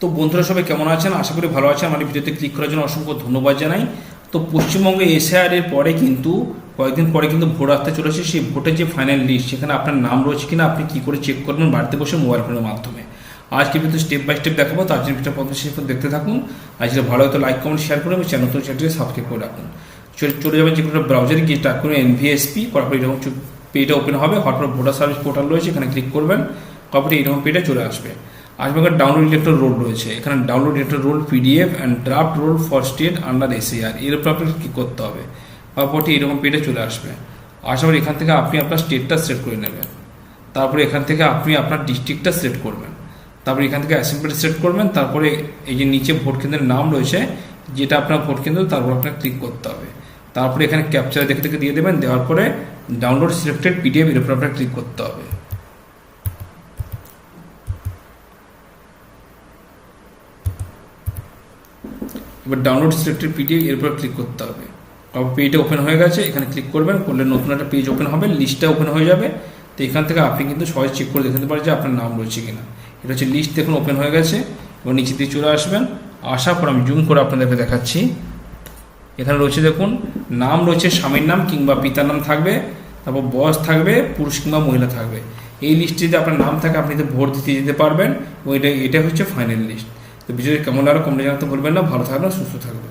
তো বন্ধুরা সবাই কেমন আছেন? আশা করি ভালো আছেন। আমার ভিডিওতে ক্লিক করার জন্য অসংখ্য ধন্যবাদ জানাই। তো পশ্চিমবঙ্গে এসআইআর এর পরে কিন্তু কয়েকদিন পরে কিন্তু ভোট আসতে চলেছে। সেই ভোটের যে ফাইনাল লিস্ট, সেখানে আপনার নাম রয়েছে কিনা আপনি কী করে চেক করবেন বাড়িতে বসে মোবাইল ফোনের মাধ্যমে। আজকে কিন্তু স্টেপ বাই স্টেপ দেখাবো, তার জন্য ভিডিওটা প্রথম শেষ দেখতে থাকুন। আর যেটা ভালো হয়তো লাইক কমেন্ট শেয়ার করে এবং চ্যানেলটিকে সাবস্ক্রাইব করে রাখুন। চলে যাবেন যে কোনো ব্রাউজারে গিয়ে টাইপ করুন এনভিএসপি, করার পর এরকম পেজটা ওপেন হবে। হওয়ার পর ভোটার সার্ভিস পোর্টাল রয়েছে, এখানে ক্লিক করবেন। তারপরে এরকম পেজটা চলে আসবে। আসবে ডাউনলোড ইলেক্ট্রাল রোল রয়েছে, এখানে download electoral roll PDF and draft roll for state under SIR, এর উপর আপনাকে কী করতে হবে। তারপরটি এরকম পেজে চলে আসবে। আসার পর এখান থেকে আপনি আপনার স্টেটটা সিলেক্ট করে নেবেন। তারপরে এখান থেকে আপনি আপনার ডিস্ট্রিক্টটা সিলেক্ট করবেন। তারপরে এখান থেকে অ্যাসেম্বলি সিলেক্ট করবেন। তারপরে এই যে নিচে ভোট কেন্দ্রের নাম রয়েছে, যেটা আপনার ভোট কেন্দ্র, তারপর আপনাকে ক্লিক করতে হবে। তারপরে এখানে ক্যাপচার দেখে দেখে দিয়ে দেবেন। দেওয়ার পরে ডাউনলোড সিলেক্টেড পিডিএফ, এর উপর আপনাকে ক্লিক করতে হবে। এবার ডাউনলোড সিলেক্টেড পিডিএফ, এর উপর ক্লিক করতে হবে। তারপর পেজটা ওপেন হয়ে গেছে, এখানে ক্লিক করবেন। করলে নতুন একটা পেজ ওপেন হবে, লিস্টটা ওপেন হয়ে যাবে। তো এখান থেকে আপনি কিন্তু সবাই চেক করে দেখতে পারেন যে আপনার নাম রয়েছে কিনা। এটা হচ্ছে লিস্ট, দেখুন ওপেন হয়ে গেছে। এবং নিচে দিয়ে চলে আসবেন। আসার পর আমি জুম করে আপনাদেরকে দেখাচ্ছি। এখানে রয়েছে দেখুন, নাম রয়েছে স্বামীর নাম কিংবা পিতার নাম থাকবে, তারপর বয়স থাকবে, পুরুষ কিংবা মহিলা থাকবে। এই লিস্টে যদি আপনার নাম থাকে আপনি তো ভোট দিতে যেতে পারবেন। এবং এটা হচ্ছে ফাইনাল লিস্ট। তো ভিডিওটি কেমন লাগলো কমেন্টে জানাতে ভুলবেন না। ভালো থাকবেন, সুস্থ থাকবেন।